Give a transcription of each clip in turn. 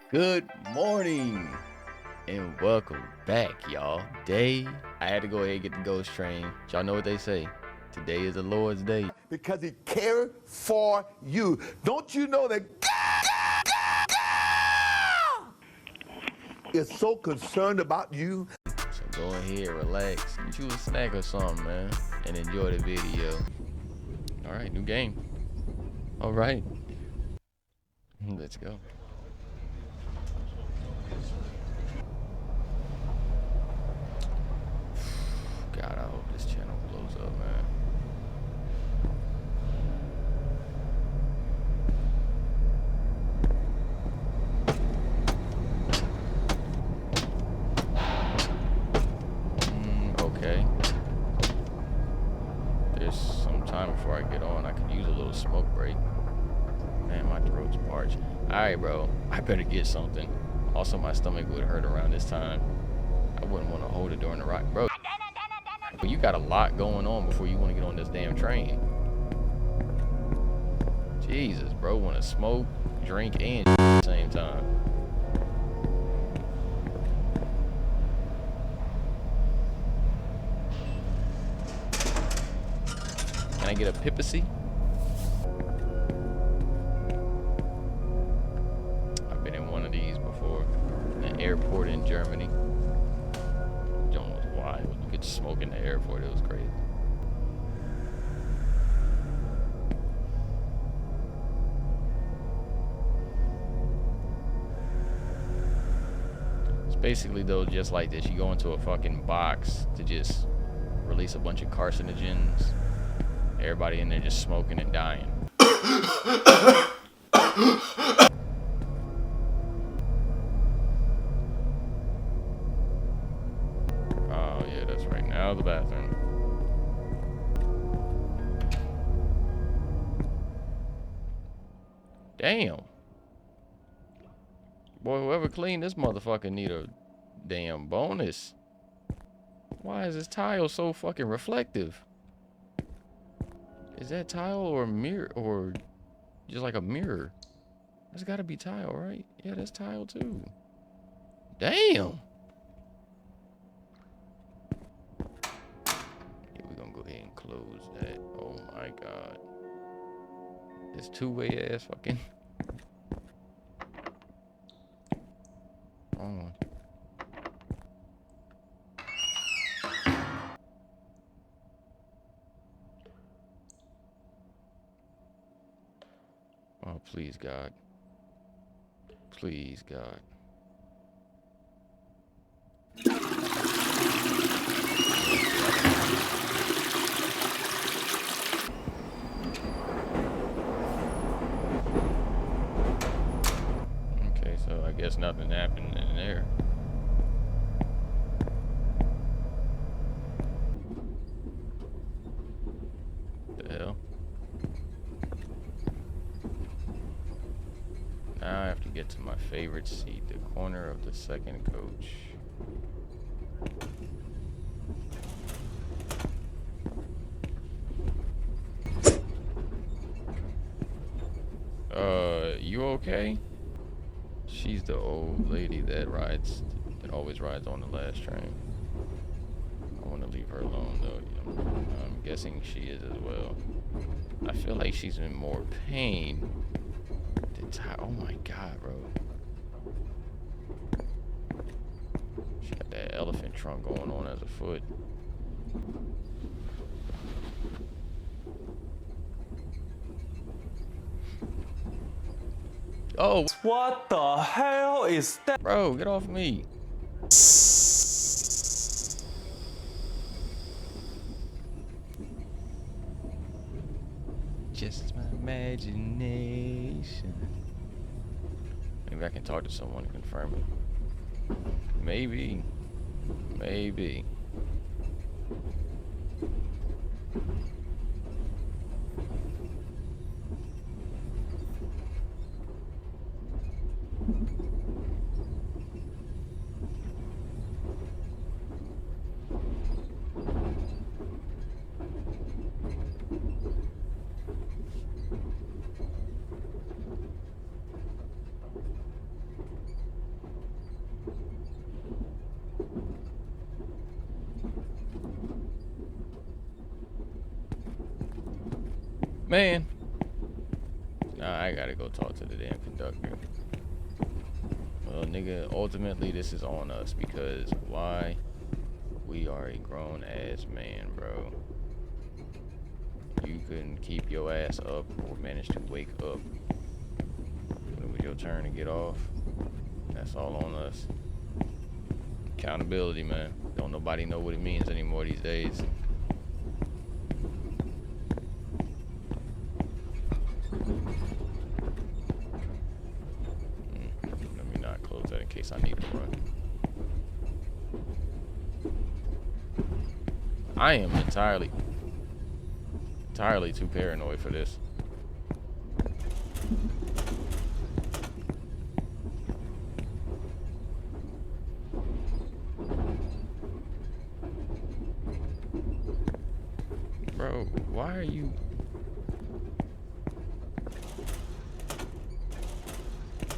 Good morning and welcome back, y'all. I had to go ahead and get the ghost train. Y'all know what they say. Today is the Lord's day. Because he cared for you. Don't you know that is so concerned about you? So go ahead, relax, get you a snack or something, man, and enjoy the video. All right, new game. All right, let's go. God, I hope this channel blows up, man. Okay. There's some time before I get on. I could use a little smoke break. Man, my throat's parched. All right, bro. I better get something. Also, my stomach would hurt around this time. I wouldn't want to hold it during the ride, bro. But you got a lot going on before you want to get on this damn train. Jesus, bro. Want to smoke, drink, and at the same time. Can I get a pipacy? I've been in one of these before. An airport in Germany. Joan was wild. You could smoke in the airport. It was crazy. It's basically though just like this. You go into a fucking box to just release a bunch of carcinogens. Everybody in there just smoking and dying. Oh yeah, that's right. Now the bathroom. Damn. Boy, whoever cleaned this motherfucker need a damn bonus. Why is this tile so fucking reflective? Is that tile or a mirror or just like a mirror? That's gotta be tile, right? Yeah, that's tile too. Damn. Yeah, we're gonna go ahead and close that. Oh my god. This two-way ass fucking. Oh. Oh, please, God. Please, God. Okay, so I guess nothing happened in there. The hell? Now I have to get to my favorite seat, the corner of the second coach. You okay? She's the old lady that always rides on the last train. I want to leave her alone though. I'm guessing she is as well. I feel like she's in more pain. Oh my god, bro. She got that elephant trunk going on as a foot. Oh, what the hell is that? Bro, get off me. Just my imagination. Maybe I can talk to someone to confirm it. Maybe. Maybe. Man. Nah, I gotta go talk to the damn conductor. Well, nigga, ultimately this is on us because why? We are a grown ass man, bro. You couldn't keep your ass up or manage to wake up when it was your turn to get off. That's all on us. Accountability, man. Don't nobody know what it means anymore these days. Let me not close that in case I need to run. I am entirely too paranoid for this. Bro, why are you...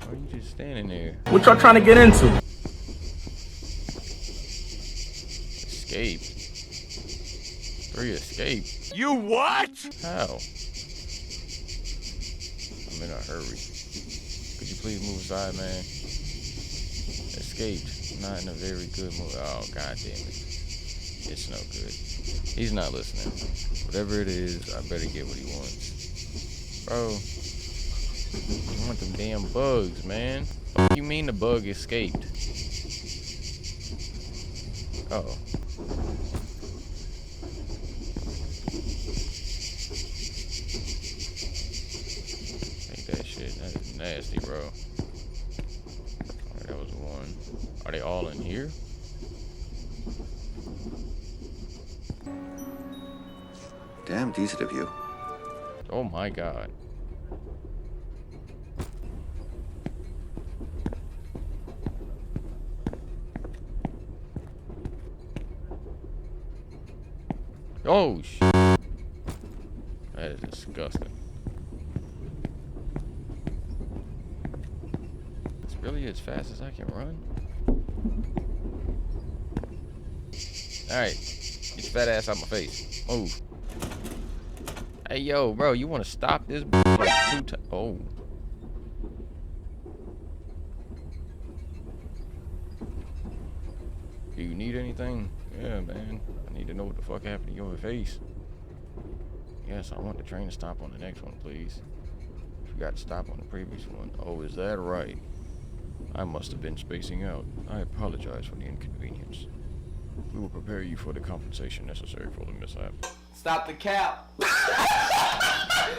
Why are you just standing there? What y'all trying to get into? Escape. 3 escape. You what? How? I'm in a hurry. Could you please move aside, man? Escaped. Not in a very good mood. Oh, god damn it. It's no good. He's not listening. Whatever it is, I better get what he wants. Bro. You want them damn bugs, man. What do you mean the bug escaped? Uh-oh. Take that shit. That is nasty, bro. Alright, that was one. Are they all in here? Damn decent of you. Oh my god. Oh shit. That is disgusting. It's really as fast as I can run. Alright. Get your fat ass out my face. Move. Hey yo, bro, you wanna stop this like 2 times? Oh. Do you need anything? Yeah, man. I need to know what the fuck happened to your face. Yes, I want the train to stop on the next one, please. I forgot to stop on the previous one. Oh, is that right? I must have been spacing out. I apologize for the inconvenience. We will prepare you for the compensation necessary for the mishap. Stop the cap. Stop the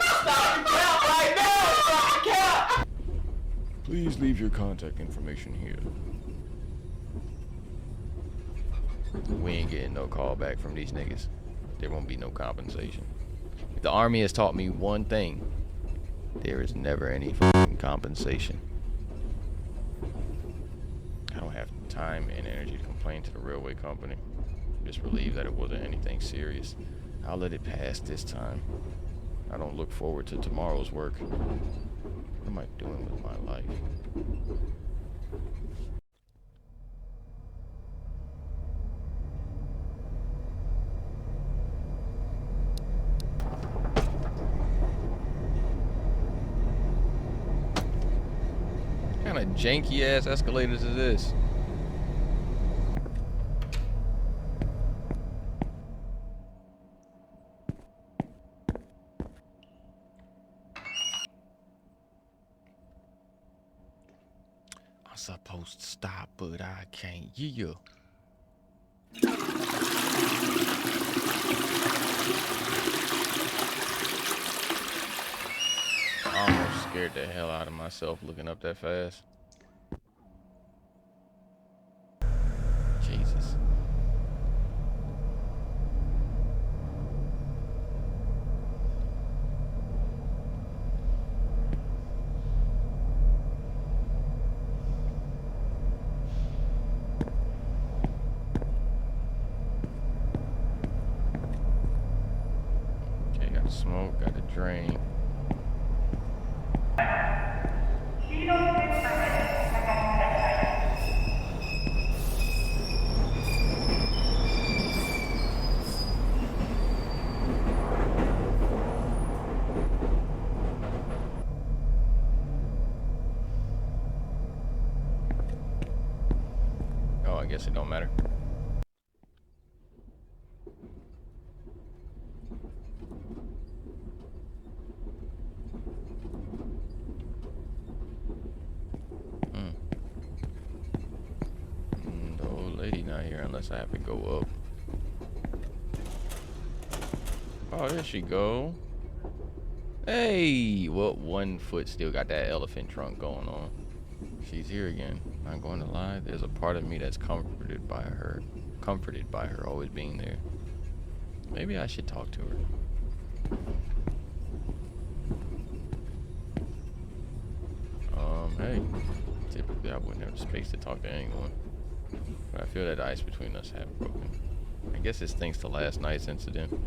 cap right now. Stop the cap. Please leave your contact information here. We ain't getting no call back from these niggas. There won't be no compensation. If the army has taught me one thing, there is never any fucking compensation. I don't have time and energy to complain to the railway company. I'm just relieved that it wasn't anything serious. I'll let it pass this time. I don't look forward to tomorrow's work. What am I doing with my life? What kind of janky ass escalators is this? I'm supposed to stop, but I can't. Yeah. I almost scared the hell out of myself looking up that fast. Jesus. Okay, got the smoke, got the drain. guess it don't matter. The old lady not here unless I have to go up. Oh, there she go. Hey, well, one foot still got that elephant trunk going on. She's here again. Not going to lie, there's a part of me that's comforted by her always being there. Maybe I should talk to her. Hey, typically I wouldn't have space to talk to anyone, but I feel that the ice between us have broken. I guess it's thanks to last night's incident.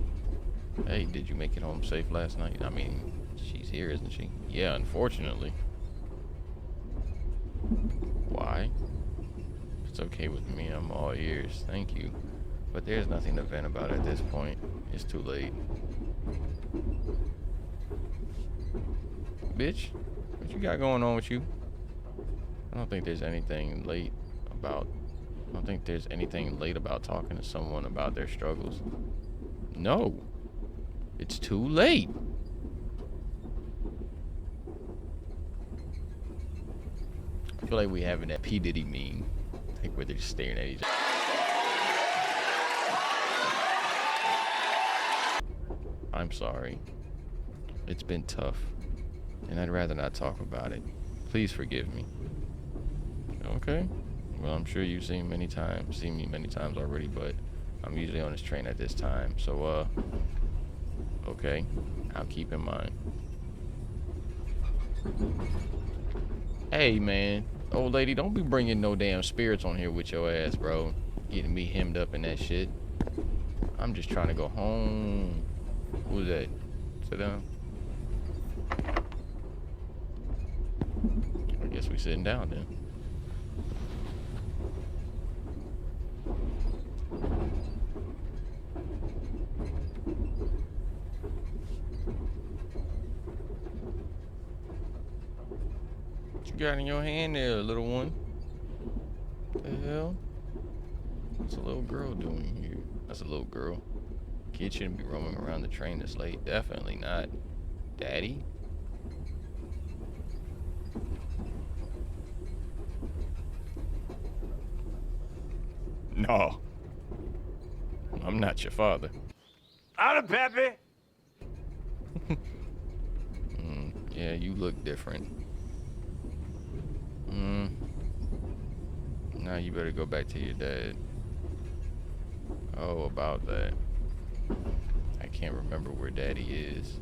Hey, did you make it home safe last night? I mean, she's here, isn't she? Yeah, unfortunately. Why? It's okay with me, I'm all ears, thank you. But there's nothing to vent about at this point. It's too late. Bitch, what you got going on with you? I don't think there's anything late about talking to someone about their struggles. No. It's too late. I feel like we having that P. Diddy meme. Like where they're just staring at each other. I'm sorry. It's been tough. And I'd rather not talk about it. Please forgive me. Okay. Well, I'm sure you've seen me many times already, but I'm usually on this train at this time. So, okay. I'll keep in mind. Hey, man. Old lady, don't be bringing no damn spirits on here with your ass, bro. Getting me hemmed up in that shit. I'm just trying to go home. Who's that? Sit down. I guess we sitting down then. What you got in your hand there, little one? What the hell? What's a little girl doing here? That's a little girl. Kid shouldn't be roaming around the train this late. Definitely not. Daddy? No. I'm not your father. Out of Pepe. Yeah, you look different. Now you better go back to your dad. Oh, about that. I can't remember where Daddy is.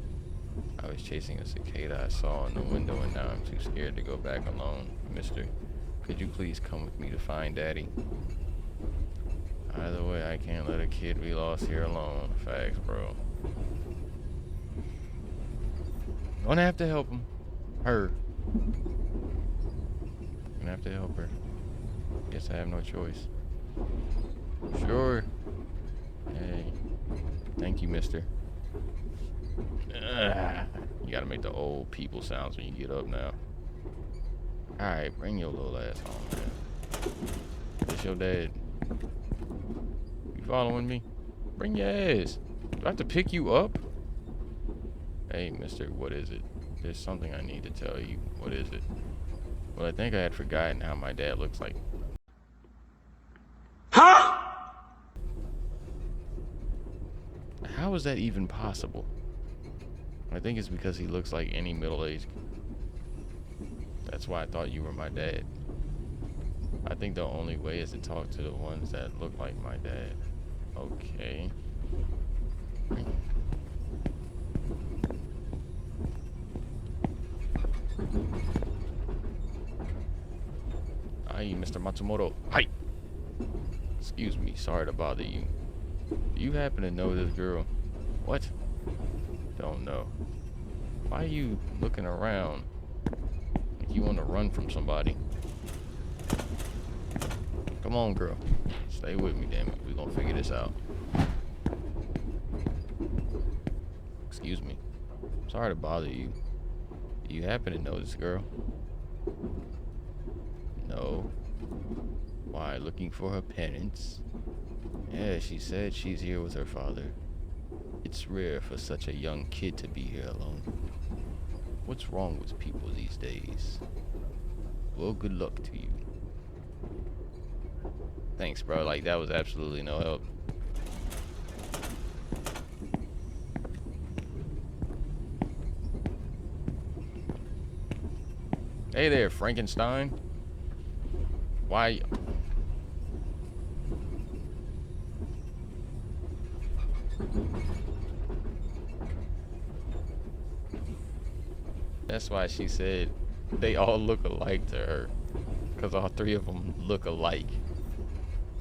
I was chasing a cicada I saw in the window and now I'm too scared to go back alone. Mister, could you please come with me to find Daddy? Either way, I can't let a kid be lost here alone. Facts, bro. Gonna have to help him. Her. Gonna have to help her. Guess I have no choice. Sure. Hey. Thank you, mister. You gotta make the old people sounds when you get up now. Alright, bring your little ass home, man. This your dad. You following me? Bring your ass. Do I have to pick you up? Hey, mister, what is it? There's something I need to tell you. What is it? Well, I think I had forgotten how my dad looks like. Huh? How is that even possible? I think it's because he looks like any middle-aged. That's why I thought you were my dad. I think the only way is to talk to the ones that look like my dad. Okay. Hi, Mr. Matsumoto. Hi. Excuse me, sorry to bother you. Do you happen to know this girl? What? Don't know. Why are you looking around? Like you want to run from somebody. Come on, girl. Stay with me, damn it. We're gonna figure this out. Excuse me. Sorry to bother you. Do you happen to know this girl? No. Why, looking for her parents. Yeah, she said she's here with her father. It's rare for such a young kid to be here alone. What's wrong with people these days? Well, good luck to you. Thanks, bro. Like, that was absolutely no help. Hey there, Frankenstein. Why? That's why she said they all look alike to her. Because all three of them look alike.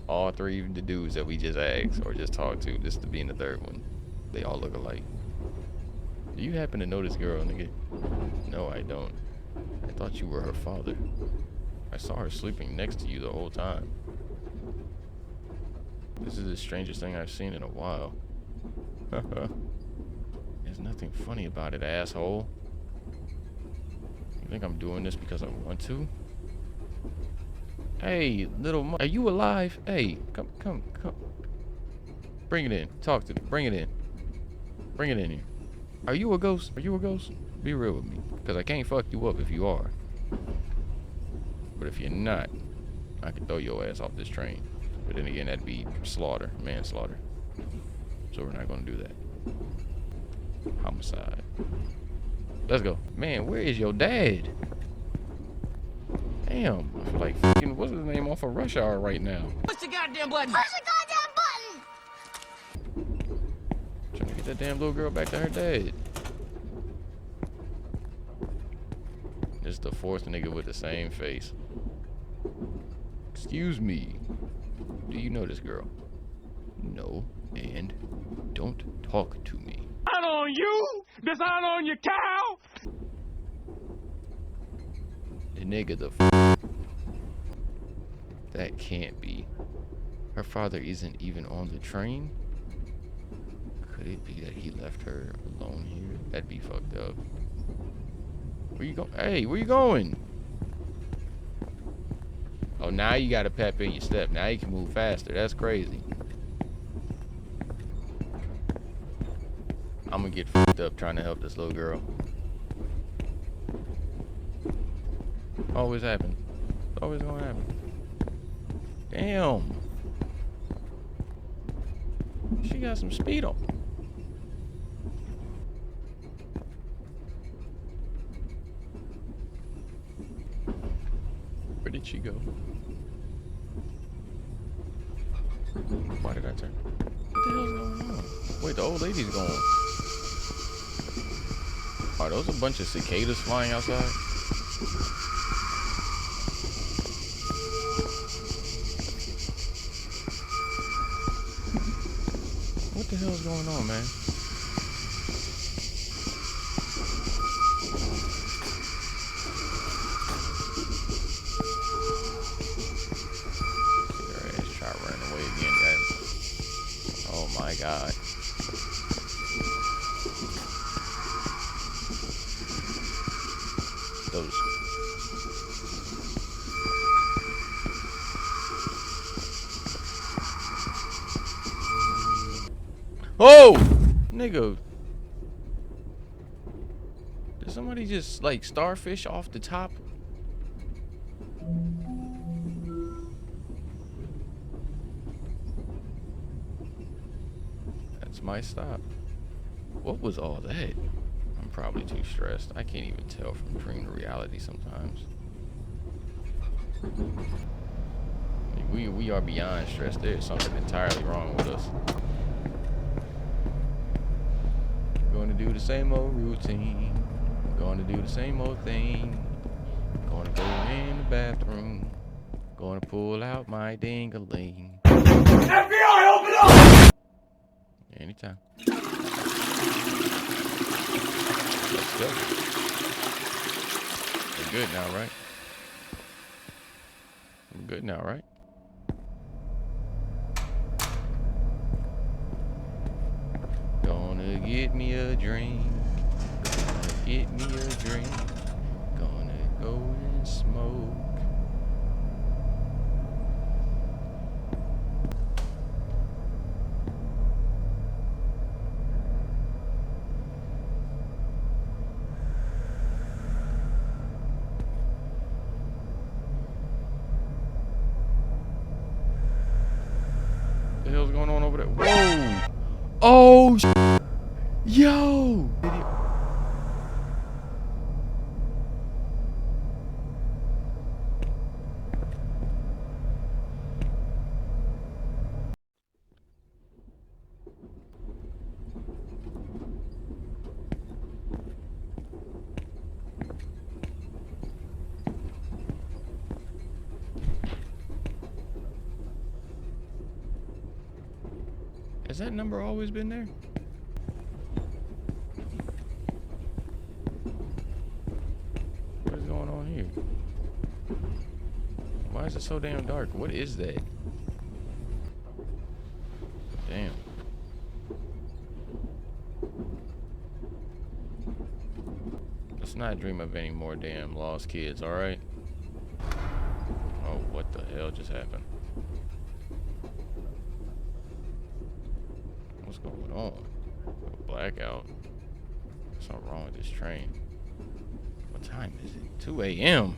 All three of the dudes that we just asked or just talked to, just to be in the third one, they all look alike. Do you happen to know this girl, nigga? No, I don't. I thought you were her father. I saw her sleeping next to you the whole time. This is the strangest thing I've seen in a while. There's nothing funny about it, asshole. You think I'm doing this because I want to? Hey, little are you alive? Hey, come. Bring it in. Talk to me. Bring it in. Bring it in here. Are you a ghost? Are you a ghost? Be real with me. Because I can't fuck you up if you are. But if you're not, I could throw your ass off this train. But then again, that'd be manslaughter. So we're not gonna do that. Homicide. Let's go. Man, where is your dad? Damn, I feel like fucking, what's his name off of Rush Hour right now? Push the goddamn button! Push the goddamn button! Trying to get that damn little girl back to her dad. This is the fourth nigga with the same face. Excuse me. Do you know this girl? No, and don't talk to me. Dishonor on you! Dishonor on your cow! The nigga that can't be. Her father isn't even on the train? Could it be that he left her alone here? That'd be fucked up. Where you going? Hey, where you going? Oh, now you got a pep in your step. Now you can move faster. That's crazy. I'm gonna get fucked up trying to help this little girl. Always happen. It's always gonna happen. Damn. She got some speed on. Where did she go? Why did I turn? What the hell's going on? Wait, the old lady's gone. Are those a bunch of cicadas flying outside? What the hell's going on, man? Her ass try running away again, guys. Oh my god. Those. Oh! Nigga. Did somebody just like starfish off the top? That's my stop. What was all that? I'm probably too stressed. I can't even tell from dream to reality sometimes. We are beyond stress. There's something entirely wrong with us. Going to do the same old routine. Going to do the same old thing. Going to go in the bathroom. Going to pull out my ding-a-ling. FBI, open up! Anytime. Let's go. We're good now, right? We're good now, right? Gonna get me a drink. Gonna get me a drink. Gonna go and smoke. over there. Whoa! Oh, yo! Has that number always been there? What is going on here? Why is it so damn dark? What is that? Damn. Let's not dream of any more damn lost kids, alright? Oh, what the hell just happened? What's going on? A blackout. Something wrong with this train. What time is it? 2 a.m.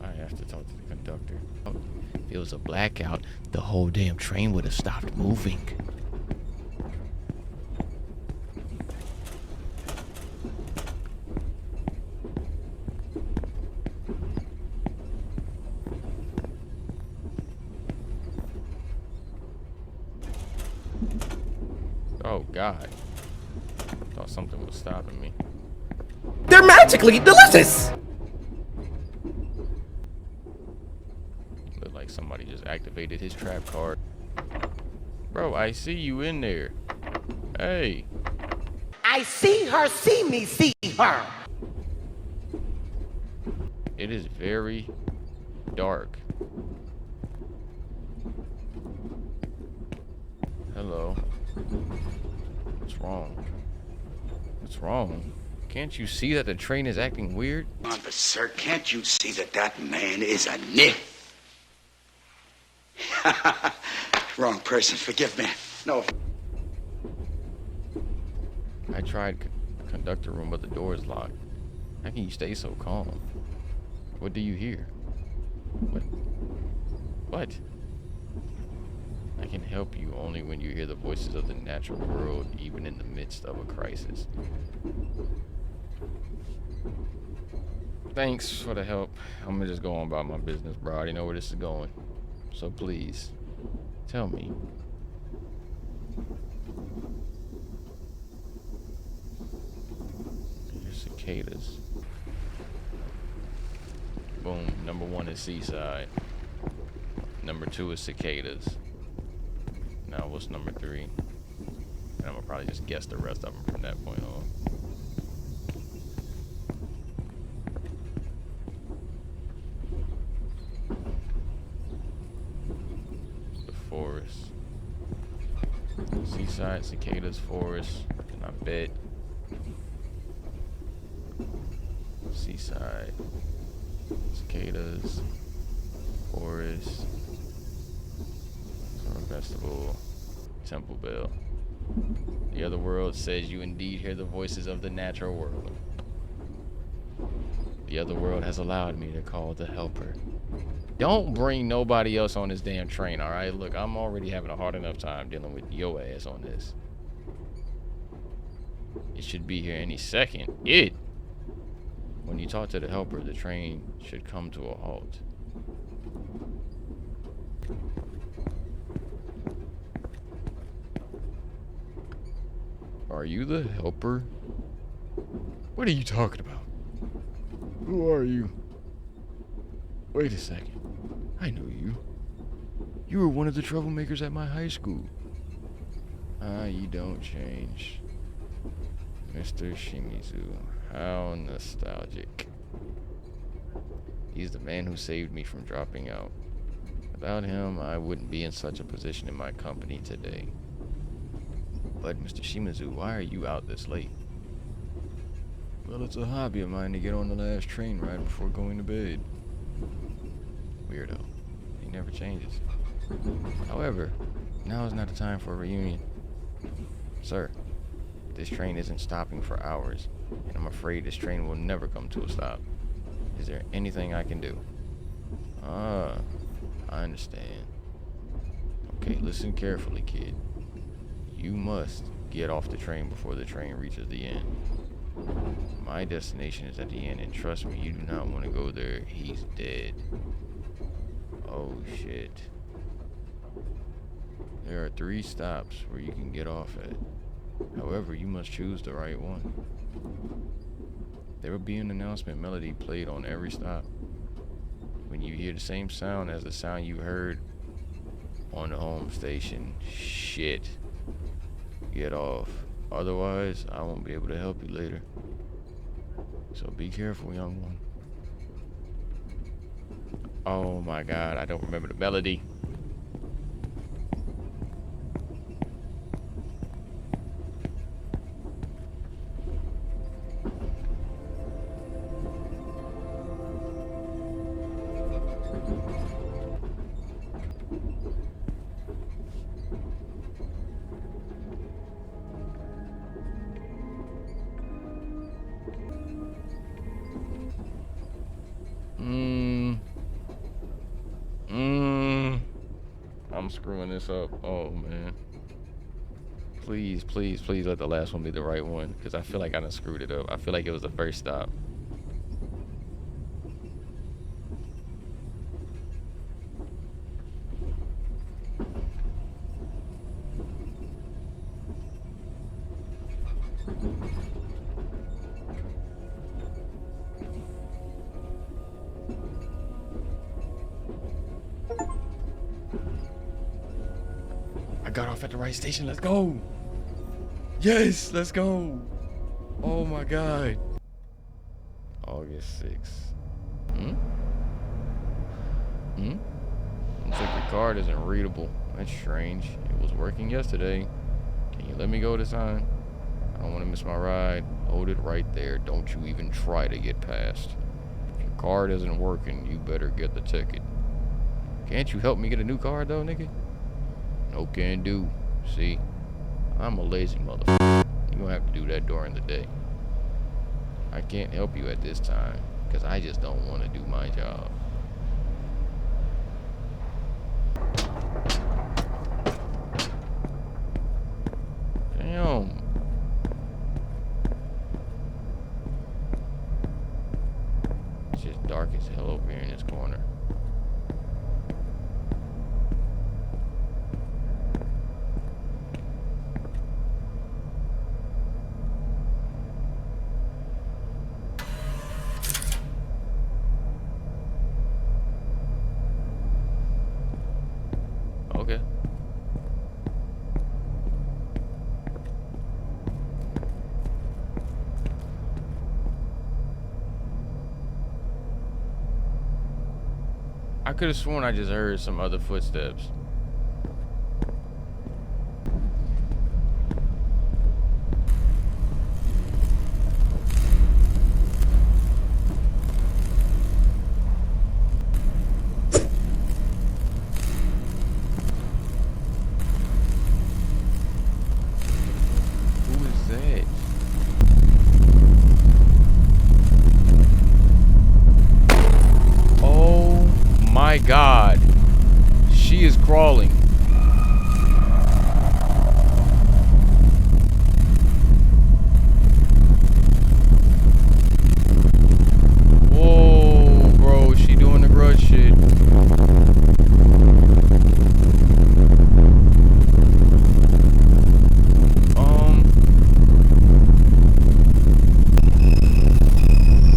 I have to talk to the conductor. If it was a blackout, the whole damn train would have stopped moving. Oh God. Thought something was stopping me. They're magically delicious! Looked like somebody just activated his trap card. Bro, I see you in there. Hey. I see her, see me, see her. It is very dark. Hello. What's wrong? What's wrong? Can't you see that the train is acting weird? But sir, can't you see that that man is a nit? Wrong person, forgive me. No. I tried conductor room, but the door is locked. How can you stay so calm? What do you hear? What? What? I can help you only when you hear the voices of the natural world, even in the midst of a crisis. Thanks for the help. I'm gonna just go on about my business, bro. I already know where this is going. So please, tell me. Here's cicadas. Boom. Number 1 is seaside. Number 2 is cicadas. Now what's number 3? And I'm gonna probably just guess the rest of them from that point on. The forest. Seaside, cicadas, forest, and I bet seaside, cicadas, forest, summer festival, temple bell. The other world says you indeed hear the voices of the natural world. The other world has allowed me to call the helper. Don't bring nobody else on this damn train, alright? Look, I'm already having a hard enough time dealing with your ass on this. It should be here any second. When you talk to the helper, the train should come to a halt. Are you the helper? What are you talking about? Who are you? Wait a second. I know you. You were one of the troublemakers at my high school. You don't change. Mr. Shimizu. How nostalgic. He's the man who saved me from dropping out. Without him, I wouldn't be in such a position in my company today. But Mr. Shimizu, why are you out this late? Well, it's a hobby of mine to get on the last train right before going to bed. Weirdo. He never changes. However, now is not the time for a reunion. Sir, this train isn't stopping for hours, and I'm afraid this train will never come to a stop. Is there anything I can do? I understand. Okay, listen carefully, kid. You must get off the train before the train reaches the end. My destination is at the end, and trust me, you do not want to go there. He's dead. Oh, shit. There are 3 stops where you can get off at. However, you must choose the right one. There will be an announcement melody played on every stop. When you hear the same sound as the sound you heard on the home station, shit, get off. Otherwise, I won't be able to help you later. So be careful, young one. Oh my god, I don't remember the melody. I'm screwing this up. Oh man. Please, please, please let the last one be the right one, because I feel like I done screwed it up. I feel like it was the first stop. I got off at the right station. Let's go. Yes, let's go. Oh my god. August 6th. Looks like your card isn't readable. That's strange. It was working yesterday. Can you let me go this time? I don't want to miss my ride. Hold it right there. Don't you even try to get past. If your card isn't working, you better get the ticket. Can't you help me get a new card though, nigga? No can do. See? I'm a lazy motherfucker. You gonna have to do that during the day. I can't help you at this time, because I just don't want to do my job. Damn. It's just dark as hell over here in this corner. Okay. I could have sworn I just heard some other footsteps. Who is that? Oh my god. She is crawling. Whoa, bro, she doing the grudge shit.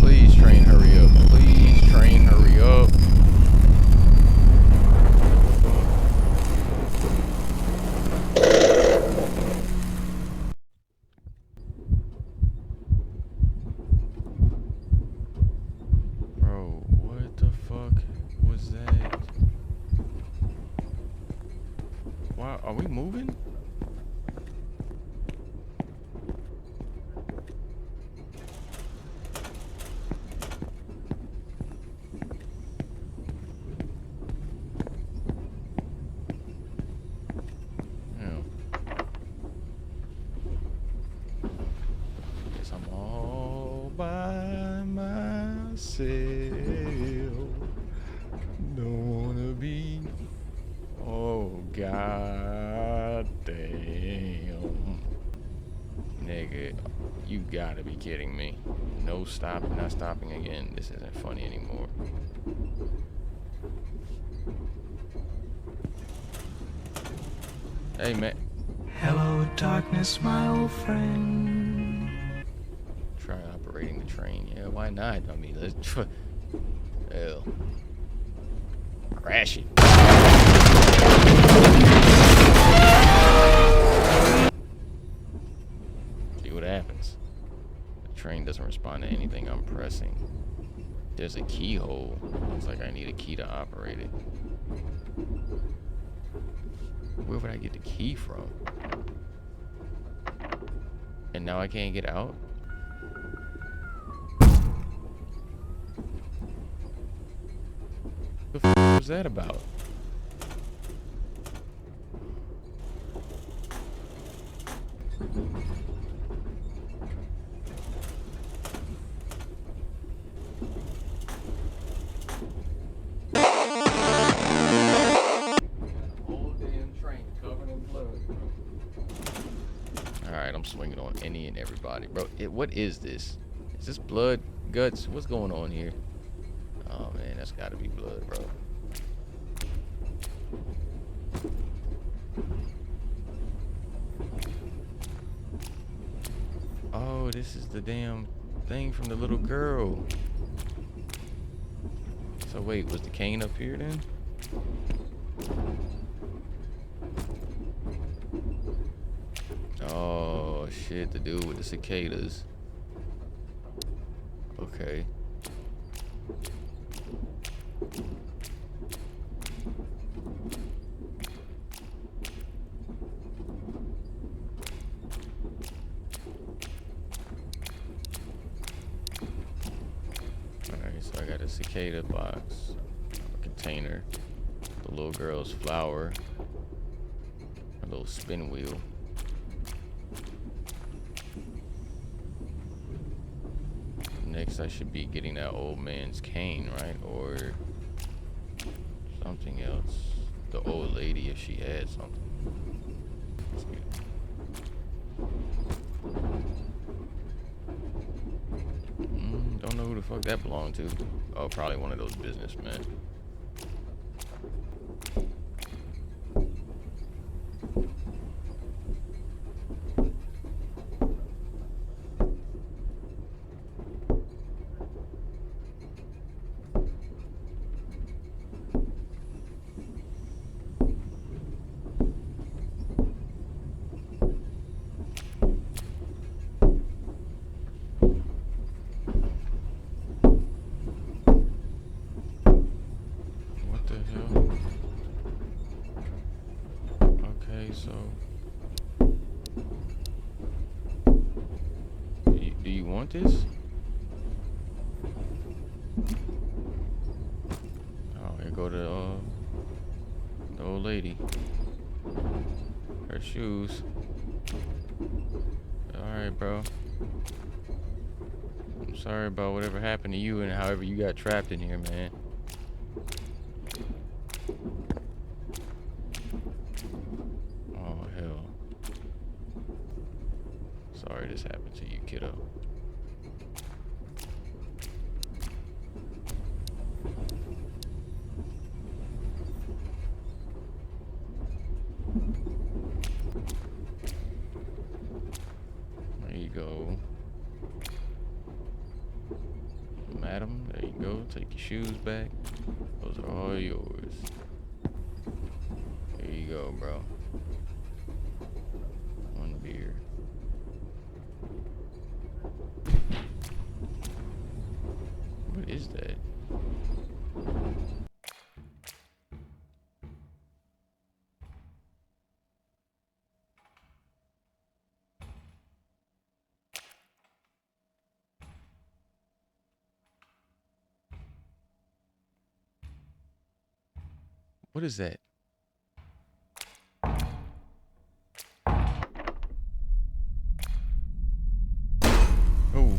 Please train, hurry up. Please train, hurry up. Bro, what the fuck was that? Why are we moving? Yeah. Guess I'm all by myself. Don't wanna be God damn. Nigga, you gotta be kidding me. No stop, not stopping again. This isn't funny anymore. Hey, man. Hello, darkness, my old friend. Try operating the train. Yeah, why not? I mean, let's try. Hell. Crash it. See what happens. The train doesn't respond to anything I'm pressing. There's a keyhole. Looks like I need a key to operate it. Where would I get the key from? And now I can't get out? What the f was that about? Alright, I'm swinging on any and everybody. Bro, what is this? Is this blood? Guts? What's going on here? Oh, man, that's gotta be blood, bro. Oh, this is the damn thing from the little girl. So, wait, was the cane up here then? Oh shit, the dude with the cicadas. Okay. Alright, so I got a cicada box, a container, the little girl's flower, a little spin wheel. Next, I should be getting that old man's cane, right? Or something else. The old lady, if she had something. Let's get it. Don't know who the fuck that belonged to. Oh, probably one of those businessmen. So, do you want this? Oh, here go the old lady. Her shoes. Alright, bro. I'm sorry about whatever happened to you and however you got trapped in here, man. Sorry this happened to you, kiddo. There you go. Madam, there you go. Take your shoes back. Those are all yours. There you go, bro. One beer. What is that? What is that? Oh.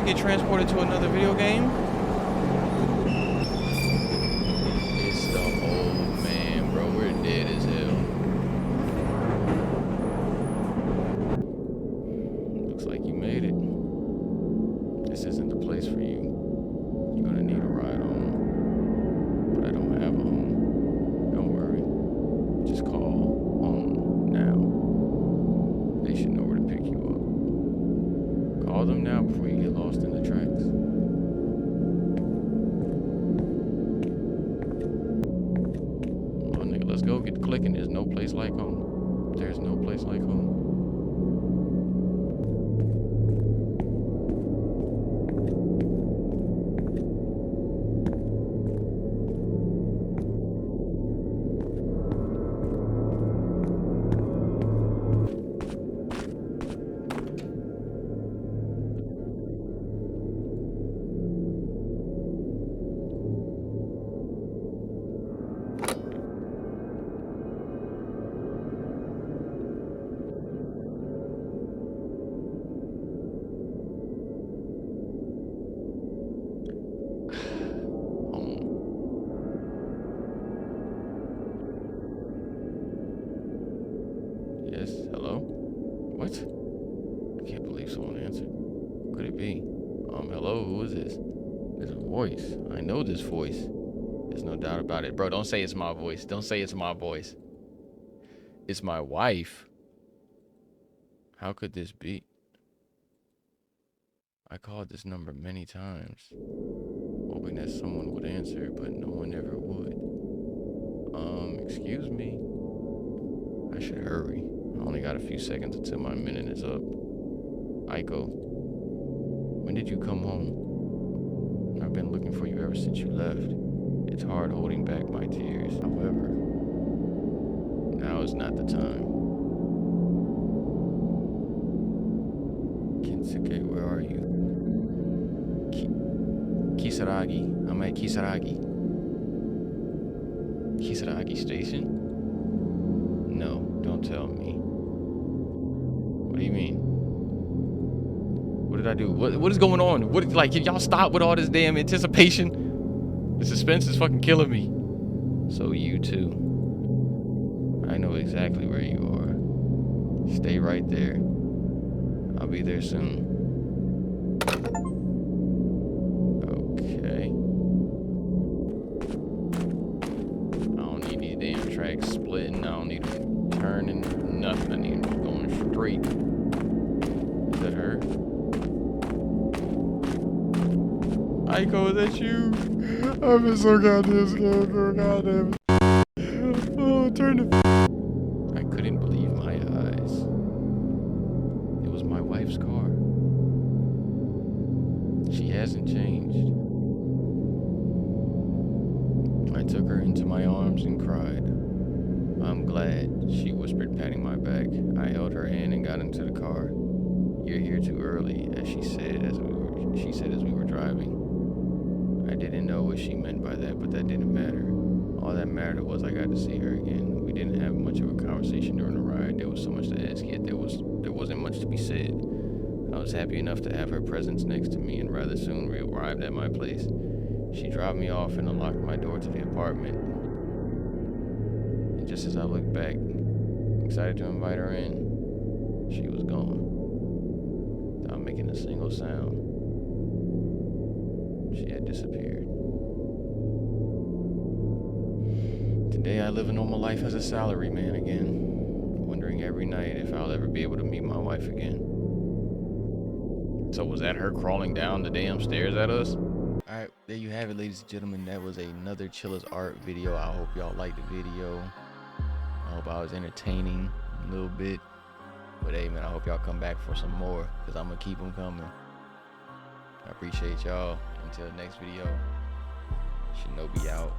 to get transported to another video game? It's the old man, bro. We're dead as hell. Looks like you made it. This isn't the place for you. You're gonna need a ride home. But I don't have a home. Don't worry. Just call home now. They should know where to pick you up. Call them now before you get lost in the tracks. Oh, nigga, let's go get clicking. There's no place like home. There's no place like home. Yes, hello? What? I can't believe someone answered. Who could it be? Hello, who is this? There's a voice. I know this voice. There's no doubt about it. Bro, don't say it's my voice. Don't say it's my voice. It's my wife. How could this be? I called this number many times, hoping that someone would answer, but no one ever would. Excuse me? I should hurry. I only got a few seconds until my minute is up. Aiko, when did you come home? I've been looking for you ever since you left. It's hard holding back my tears. However, now is not the time. Kinsuke, where are you? Kisaragi. I'm at Kisaragi. Kisaragi Station? No, don't tell me. What do you mean? What did I do? What is going on? What, like, can y'all stop with all this damn anticipation? The suspense is fucking killing me. So you too. I know exactly where you are. Stay right there. I'll be there soon. Okay. I don't need these damn tracks splitting. I don't need them turning. Nothing. I need them going straight. Is that her? Aiko, is that you? I've been so goddamn scared, bro. Goddamn. Oh, turn the. I couldn't believe my eyes. It was my wife's car. She hasn't changed. I took her into my arms and cried. I'm glad, she whispered, patting my back. I held her hand and got into the car. You're here too early, as she said as we were driving. I didn't know what she meant by that, but that didn't matter. All that mattered was I got to see her again. We didn't have much of a conversation during the ride. There was so much to ask, yet there wasn't much to be said. I was happy enough to have her presence next to me, and rather soon we arrived at my place. She dropped me off and unlocked my door to the apartment. And just as I looked back, excited to invite her in, she was gone. Without making a single sound. She had disappeared. Today I live a normal life as a salaryman again, wondering every night if I'll ever be able to meet my wife again. So was that her crawling down the damn stairs at us? Alright, there you have it, ladies and gentlemen. That was another CHILLA'SART video. I hope y'all liked the video. I hope I was entertaining a little bit. But hey, man, I hope y'all come back for some more, because I'm going to keep them coming. I appreciate y'all. Until the next video, Shinobi out.